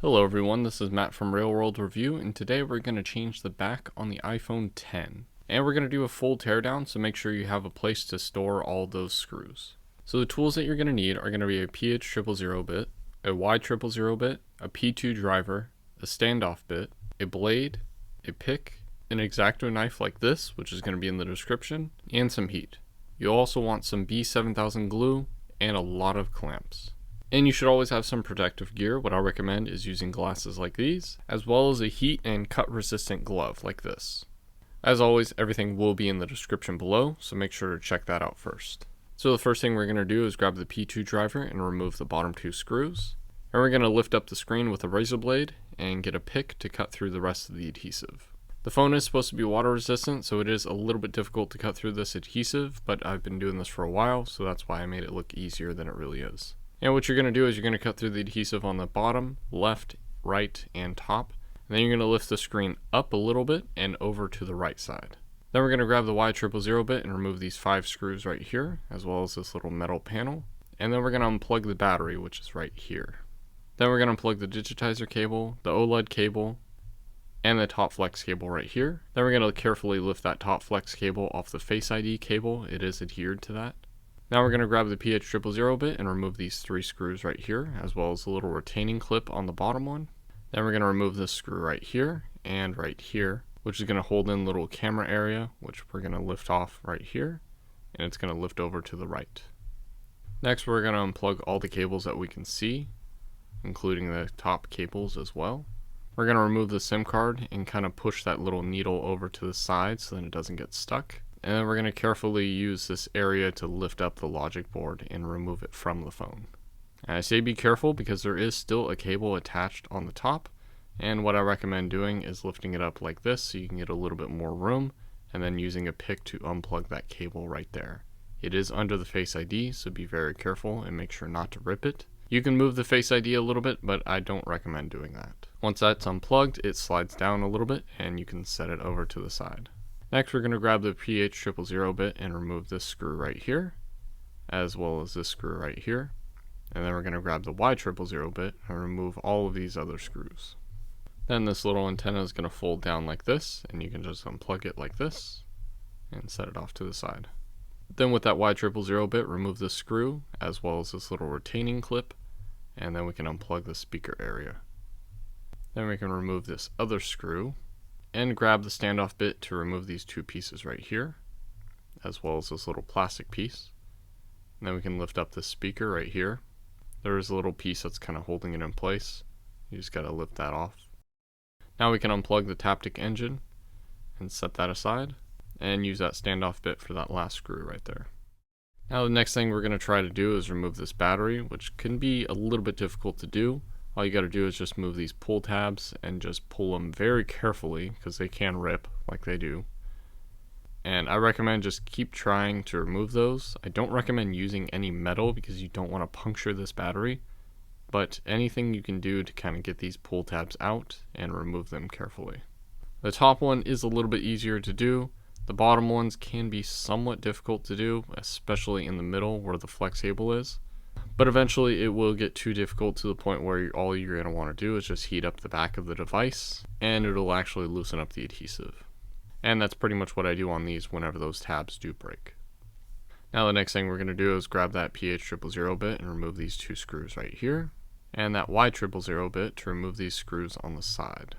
Hello everyone, this is Matt from Real World Review, and today we're going to change the back on the iPhone X. And we're going to do a full teardown, so make sure you have a place to store all those screws. So the tools that you're going to need are going to be a PH000 bit, a Y000 bit, a P2 driver, a standoff bit, a blade, a pick, an Xacto knife like this, which is going to be in the description, and some heat. You'll also want some B7000 glue and a lot of clamps. And you should always have some protective gear. What I recommend is using glasses like these, as well as a heat and cut resistant glove like this. As always, everything will be in the description below, so make sure to check that out first. So the first thing we're going to do is grab the P2 driver and remove the bottom two screws. And we're going to lift up the screen with a razor blade and get a pick to cut through the rest of the adhesive. The phone is supposed to be water resistant, so it is a little bit difficult to cut through this adhesive, but I've been doing this for a while, so that's why I made it look easier than it really is. And what you're going to do is you're going to cut through the adhesive on the bottom, left, right, and top. And then you're going to lift the screen up a little bit and over to the right side. Then we're going to grab the Y000 bit and remove these 5 screws right here, as well as this little metal panel. And then we're going to unplug the battery, which is right here. Then we're going to unplug the digitizer cable, the OLED cable, and the top flex cable right here. Then we're going to carefully lift that top flex cable off the Face ID cable. It is adhered to that. Now we're going to grab the PH000 bit and remove these 3 screws right here, as well as the little retaining clip on the bottom one. Then we're going to remove this screw right here and right here, which is going to hold in the little camera area, which we're going to lift off right here, and it's going to lift over to the right. Next we're going to unplug all the cables that we can see, including the top cables as well. We're going to remove the SIM card and kind of push that little needle over to the side so that it doesn't get stuck. And then we're going to carefully use this area to lift up the logic board and remove it from the phone. And I say be careful because there is still a cable attached on the top, and what I recommend doing is lifting it up like this so you can get a little bit more room, and then using a pick to unplug that cable right there. It is under the Face ID, so be very careful and make sure not to rip it. You can move the Face ID a little bit, but I don't recommend doing that. Once that's unplugged, it slides down a little bit and you can set it over to the side. Next we're going to grab the PH000 bit and remove this screw right here, as well as this screw right here. And then we're going to grab the Y000 bit and remove all of these other screws. Then this little antenna is going to fold down like this, and you can just unplug it like this and set it off to the side. Then with that Y000 bit, remove this screw as well as this little retaining clip, and then we can unplug the speaker area. Then we can remove this other screw and grab the standoff bit to remove these 2 pieces right here, as well as this little plastic piece. And then we can lift up this speaker right here. There is a little piece that's kind of holding it in place. You just got to lift that off. Now we can unplug the Taptic engine and set that aside and use that standoff bit for that last screw right there. Now the next thing we're going to try to do is remove this battery, which can be a little bit difficult to do. All you got to do is just move these pull tabs and just pull them very carefully because they can rip like they do. And I recommend just keep trying to remove those. I don't recommend using any metal because you don't want to puncture this battery, but anything you can do to kind of get these pull tabs out and remove them carefully. The top one is a little bit easier to do. The bottom ones can be somewhat difficult to do, especially in the middle where the flex cable is. But eventually it will get too difficult to the point where all you're going to want to do is just heat up the back of the device and it'll actually loosen up the adhesive. And that's pretty much what I do on these whenever those tabs do break. Now the next thing we're going to do is grab that PH000 bit and remove these 2 screws right here, and that Y000 bit to remove these screws on the side.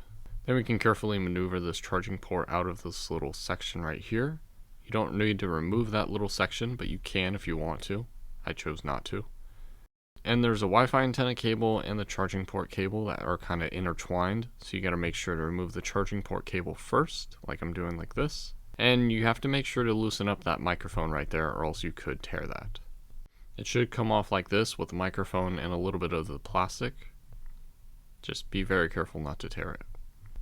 Then we can carefully maneuver this charging port out of this little section right here. You don't need to remove that little section, but you can if you want to. I chose not to. And there's a Wi-Fi antenna cable and the charging port cable that are kind of intertwined, so you got to make sure to remove the charging port cable first, like I'm doing like this. And you have to make sure to loosen up that microphone right there, or else you could tear that. It should come off like this with the microphone and a little bit of the plastic. Just be very careful not to tear it.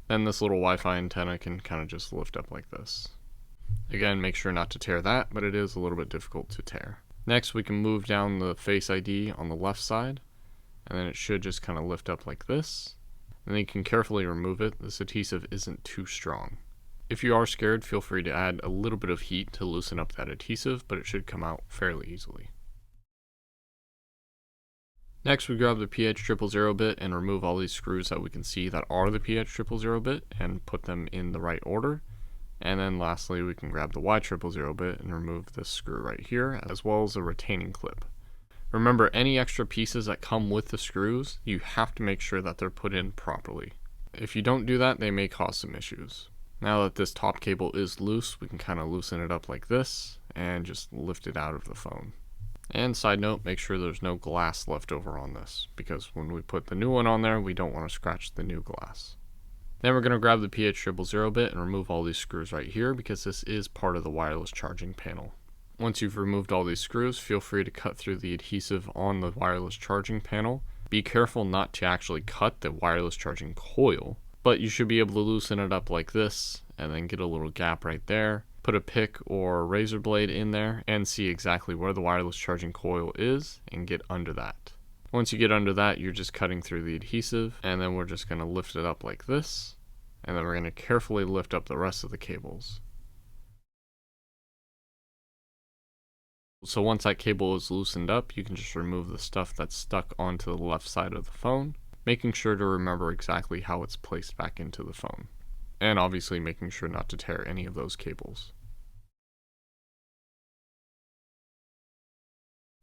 Then this little Wi-Fi antenna can kind of just lift up like this. Again, make sure not to tear that, but it is a little bit difficult to tear. Next, we can move down the Face ID on the left side, and then it should just kind of lift up like this. And then you can carefully remove it. This adhesive isn't too strong. If you are scared, feel free to add a little bit of heat to loosen up that adhesive, but it should come out fairly easily. Next, we grab the PH000 bit and remove all these screws that we can see that are the PH000 bit and put them in the right order. And then lastly, we can grab the Y000 bit and remove this screw right here, as well as a retaining clip. Remember, any extra pieces that come with the screws, you have to make sure that they're put in properly. If you don't do that, they may cause some issues. Now that this top cable is loose, we can kind of loosen it up like this and just lift it out of the phone. And side note, make sure there's no glass left over on this, because when we put the new one on there, we don't want to scratch the new glass. Then we're going to grab the PH000 bit and remove all these screws right here, because this is part of the wireless charging panel. Once you've removed all these screws, feel free to cut through the adhesive on the wireless charging panel. Be careful not to actually cut the wireless charging coil, but you should be able to loosen it up like this and then get a little gap right there. Put a pick or a razor blade in there and see exactly where the wireless charging coil is and get under that. Once you get under that, you're just cutting through the adhesive, and then we're just going to lift it up like this, and then we're going to carefully lift up the rest of the cables. So once that cable is loosened up, you can just remove the stuff that's stuck onto the left side of the phone, making sure to remember exactly how it's placed back into the phone. And obviously making sure not to tear any of those cables.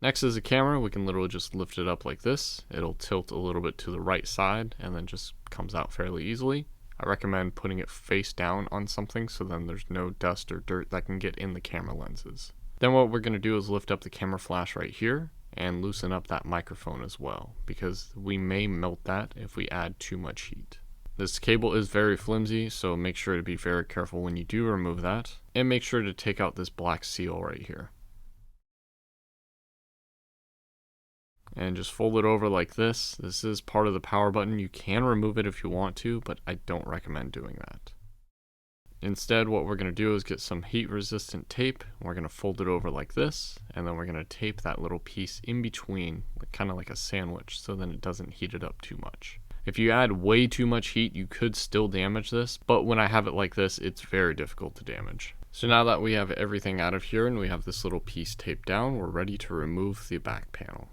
Next is the camera. We can literally just lift it up like this. It'll tilt a little bit to the right side and then just comes out fairly easily. I recommend putting it face down on something so then there's no dust or dirt that can get in the camera lenses. Then what we're going to do is lift up the camera flash right here and loosen up that microphone as well, because we may melt that if we add too much heat. This cable is very flimsy, so make sure to be very careful when you do remove that, and make sure to take out this black seal right here. And just fold it over like this. This is part of the power button. You can remove it if you want to, but I don't recommend doing that. Instead, what we're going to do is get some heat resistant tape. We're going to fold it over like this, and then we're going to tape that little piece in between, kind of like a sandwich, so then it doesn't heat it up too much. If you add way too much heat, you could still damage this, but when I have it like this, it's very difficult to damage. So now that we have everything out of here and we have this little piece taped down, we're ready to remove the back panel.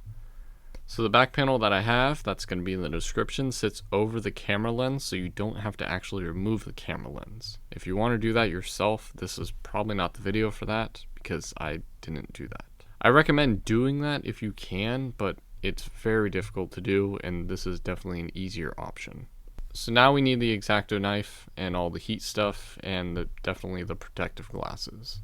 So the back panel that I have, that's going to be in the description, sits over the camera lens, so you don't have to actually remove the camera lens. If you want to do that yourself, this is probably not the video for that, because I didn't do that. I recommend doing that if you can, but it's very difficult to do, and this is definitely an easier option. So now we need the Xacto knife and all the heat stuff, and definitely the protective glasses.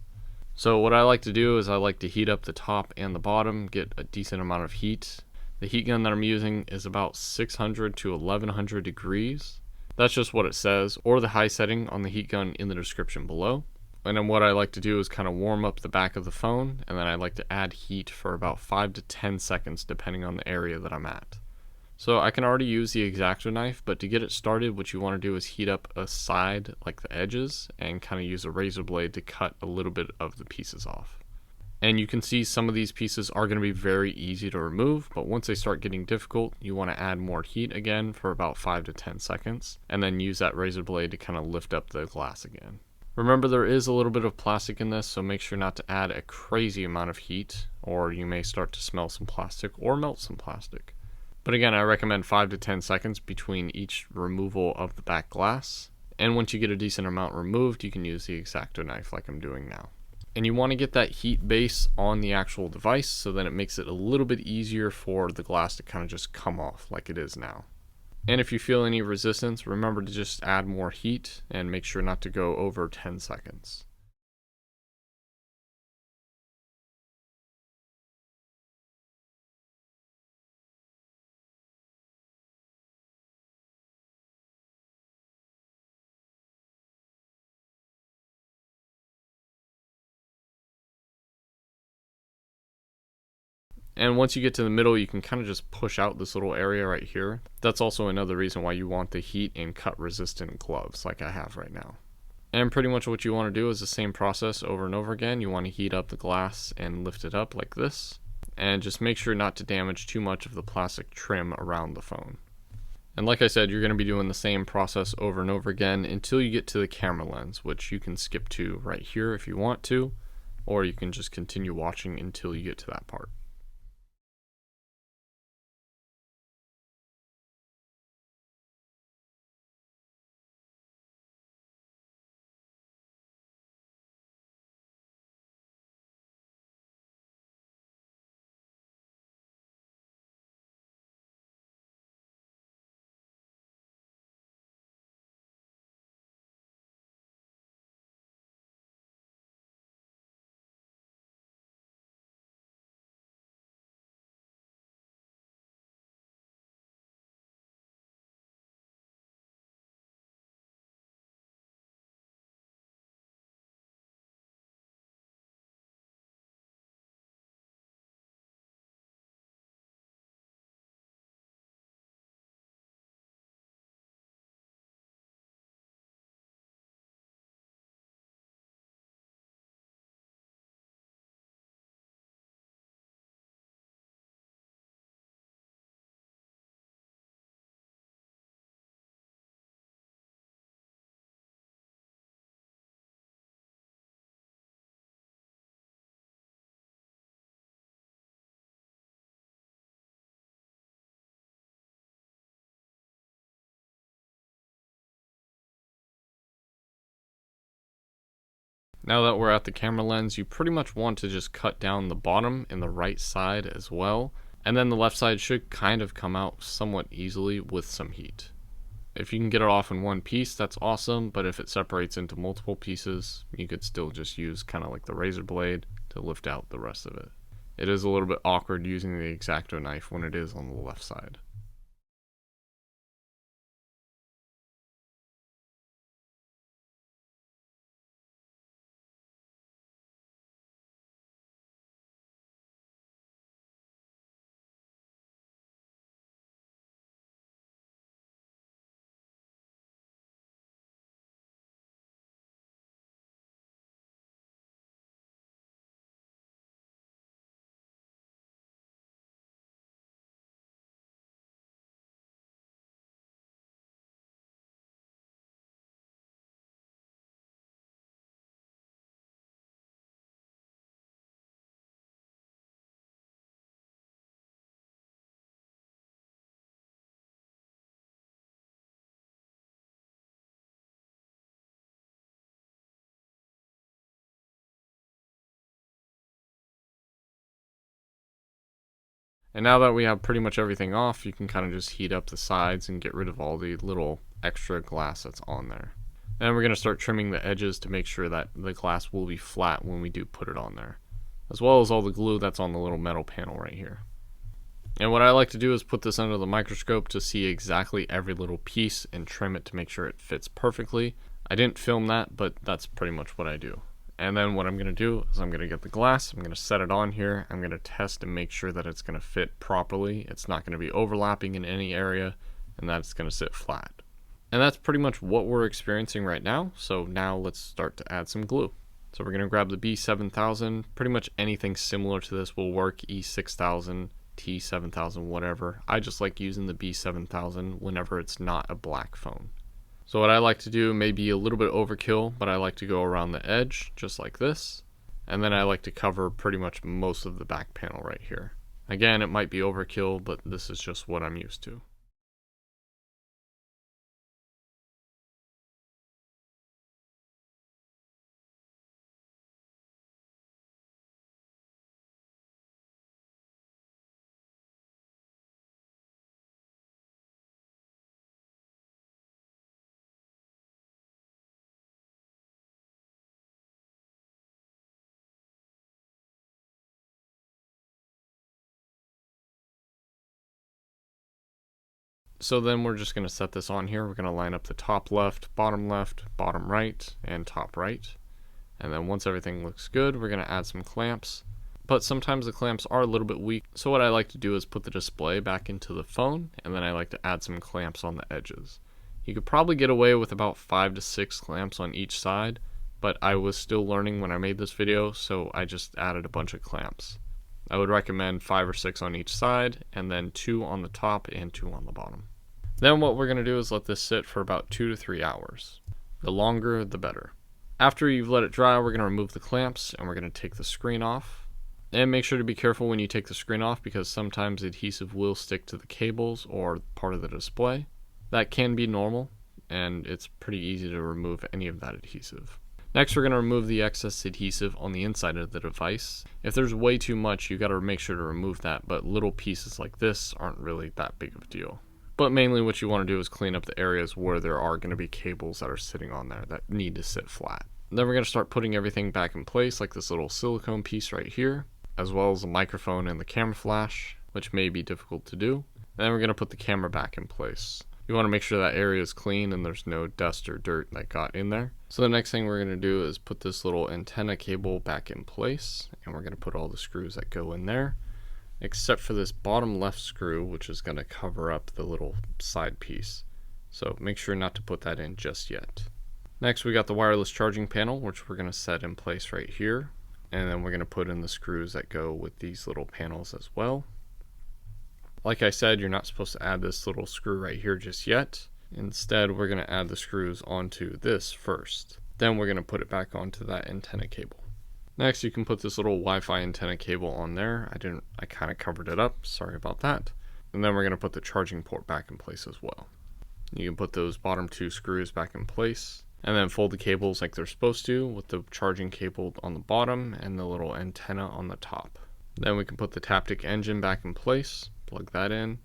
So what I like to do is I like to heat up the top and the bottom, get a decent amount of heat. The heat gun that I'm using is about 600 to 1100 degrees. That's just what it says, or the high setting on the heat gun in the description below. And then what I like to do is kind of warm up the back of the phone, and then I like to add heat for about 5 to 10 seconds depending on the area that I'm at. So I can already use the Xacto knife, but to get it started, what you want to do is heat up a side, like the edges, and kind of use a razor blade to cut a little bit of the pieces off. And you can see some of these pieces are going to be very easy to remove, but once they start getting difficult, you want to add more heat again for about 5 to 10 seconds, and then use that razor blade to kind of lift up the glass again. Remember, there is a little bit of plastic in this, so make sure not to add a crazy amount of heat, or you may start to smell some plastic or melt some plastic. But again, I recommend 5 to 10 seconds between each removal of the back glass, and once you get a decent amount removed, you can use the Xacto knife like I'm doing now. And you want to get that heat base on the actual device, so then it makes it a little bit easier for the glass to kind of just come off like it is now. And if you feel any resistance, remember to just add more heat and make sure not to go over 10 seconds. And once you get to the middle, you can kind of just push out this little area right here. That's also another reason why you want the heat and cut resistant gloves like I have right now. And pretty much what you want to do is the same process over and over again. You want to heat up the glass and lift it up like this. And just make sure not to damage too much of the plastic trim around the phone. And like I said, you're going to be doing the same process over and over again until you get to the camera lens, which you can skip to right here if you want to, or you can just continue watching until you get to that part. Now that we're at the camera lens, you pretty much want to just cut down the bottom and the right side as well, and then the left side should kind of come out somewhat easily with some heat. If you can get it off in one piece, that's awesome, but if it separates into multiple pieces, you could still just use kind of like the razor blade to lift out the rest of it. It is a little bit awkward using the Xacto knife when it is on the left side. And now that we have pretty much everything off, you can kind of just heat up the sides and get rid of all the little extra glass that's on there. Then we're going to start trimming the edges to make sure that the glass will be flat when we do put it on there, as well as all the glue that's on the little metal panel right here. And what I like to do is put this under the microscope to see exactly every little piece and trim it to make sure it fits perfectly. I didn't film that, but that's pretty much what I do. And then what I'm going to do is I'm going to get the glass, I'm going to set it on here, I'm going to test and make sure that it's going to fit properly, it's not going to be overlapping in any area, and that it's going to sit flat. And that's pretty much what we're experiencing right now, so now let's start to add some glue. So we're going to grab the B7000, pretty much anything similar to this will work, E6000, T7000, whatever. I just like using the B7000 whenever it's not a black phone. So what I like to do may be a little bit overkill, but I like to go around the edge, just like this. And then I like to cover pretty much most of the back panel right here. Again, it might be overkill, but this is just what I'm used to. So then we're just going to set this on here. We're going to line up the top left, bottom right, and top right. And then once everything looks good, we're going to add some clamps. But sometimes the clamps are a little bit weak. So what I like to do is put the display back into the phone, and then I like to add some clamps on the edges. You could probably get away with about 5 to 6 clamps on each side, but I was still learning when I made this video, so I just added a bunch of clamps. I would recommend 5 or 6 on each side, and then 2 on the top and 2 on the bottom. Then what we're going to do is let this sit for about 2 to 3 hours. The longer, the better. After you've let it dry, we're going to remove the clamps, and we're going to take the screen off. And make sure to be careful when you take the screen off, because sometimes adhesive will stick to the cables or part of the display. That can be normal, and it's pretty easy to remove any of that adhesive. Next, we're going to remove the excess adhesive on the inside of the device. If there's way too much, you got to make sure to remove that, but little pieces like this aren't really that big of a deal. But mainly what you want to do is clean up the areas where there are going to be cables that are sitting on there that need to sit flat. Then we're going to start putting everything back in place, like this little silicone piece right here, as well as the microphone and the camera flash, which may be difficult to do. And then we're going to put the camera back in place. You want to make sure that area is clean and there's no dust or dirt that got in there. So the next thing we're going to do is put this little antenna cable back in place, and we're going to put all the screws that go in there, except for this bottom left screw, which is going to cover up the little side piece. So make sure not to put that in just yet. Next, we got the wireless charging panel, which we're going to set in place right here. And then we're going to put in the screws that go with these little panels as well. Like I said, you're not supposed to add this little screw right here just yet. Instead, we're going to add the screws onto this first. Then we're going to put it back onto that antenna cable. Next, you can put this little Wi-Fi antenna cable on there. I kind of covered it up, sorry about that. And then we're going to put the charging port back in place as well. You can put those bottom 2 screws back in place. And then fold the cables like they're supposed to, with the charging cable on the bottom and the little antenna on the top. Then we can put the Taptic engine back in place, plug that in,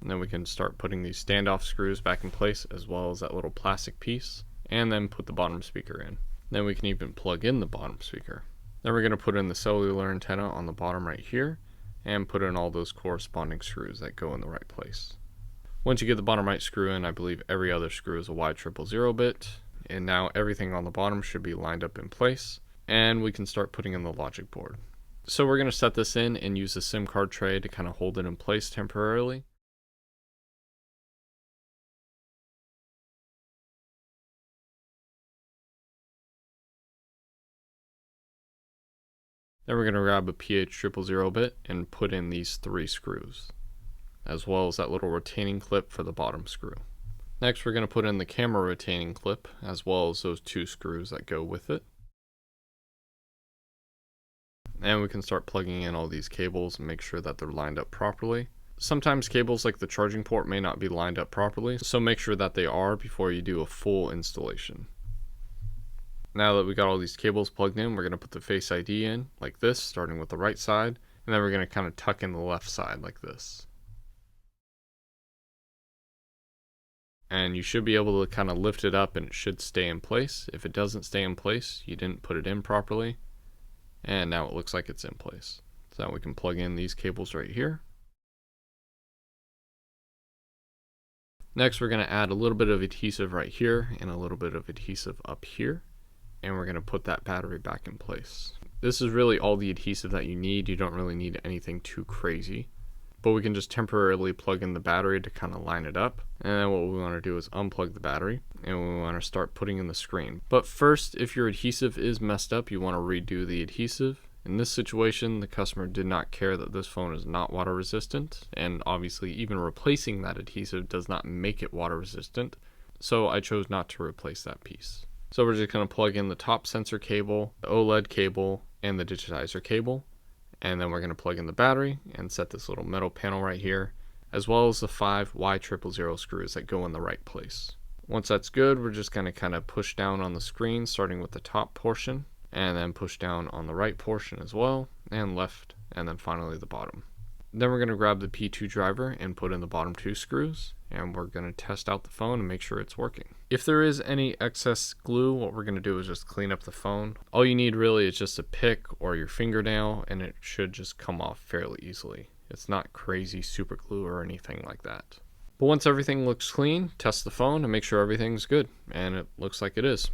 and then we can start putting these standoff screws back in place, as well as that little plastic piece, and then put the bottom speaker in. Then we can even plug in the bottom speaker. Then we're going to put in the cellular antenna on the bottom right here, and put in all those corresponding screws that go in the right place. Once you get the bottom right screw in, I believe every other screw is a Y000 bit, and now everything on the bottom should be lined up in place, and we can start putting in the logic board. So we're going to set this in and use a SIM card tray to kind of hold it in place temporarily. Then we're going to grab a PH000 bit and put in these 3 screws, as well as that little retaining clip for the bottom screw. Next, we're going to put in the camera retaining clip, as well as those 2 screws that go with it. And we can start plugging in all these cables and make sure that they're lined up properly. Sometimes cables like the charging port may not be lined up properly, so make sure that they are before you do a full installation. Now that we got all these cables plugged in, we're going to put the Face ID in like this, starting with the right side, and then we're going to kind of tuck in the left side like this. And you should be able to kind of lift it up and it should stay in place. If it doesn't stay in place, you didn't put it in properly. And now it looks like it's in place. So now we can plug in these cables right here. Next, we're going to add a little bit of adhesive right here and a little bit of adhesive up here. And we're going to put that battery back in place. This is really all the adhesive that you need. You don't really need anything too crazy. But we can just temporarily plug in the battery to kind of line it up. And then what we want to do is unplug the battery, and we want to start putting in the screen. But first, if your adhesive is messed up, you want to redo the adhesive. In this situation, the customer did not care that this phone is not water resistant, and obviously even replacing that adhesive does not make it water resistant. So I chose not to replace that piece. So we're just going to plug in the top sensor cable, the OLED cable, and the digitizer cable. And then we're going to plug in the battery and set this little metal panel right here, as well as the 5 Y000 screws that go in the right place. Once that's good, we're just going to kind of push down on the screen, starting with the top portion, and then push down on the right portion as well, and left, and then finally the bottom. Then we're going to grab the P2 driver and put in the bottom 2 screws, and we're going to test out the phone and make sure it's working. If there is any excess glue, what we're going to do is just clean up the phone. All you need really is just a pick or your fingernail, and it should just come off fairly easily. It's not crazy super glue or anything like that. But once everything looks clean, test the phone and make sure everything's good, and it looks like it is.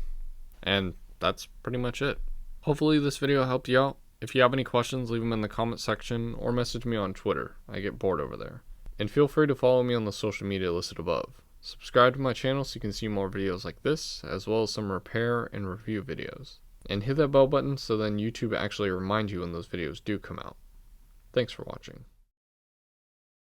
And that's pretty much it. Hopefully this video helped you out. If you have any questions, leave them in the comment section or message me on Twitter. I get bored over there. And feel free to follow me on the social media listed above. Subscribe to my channel so you can see more videos like this, as well as some repair and review videos. And hit that bell button so then YouTube actually reminds you when those videos do come out. Thanks for watching.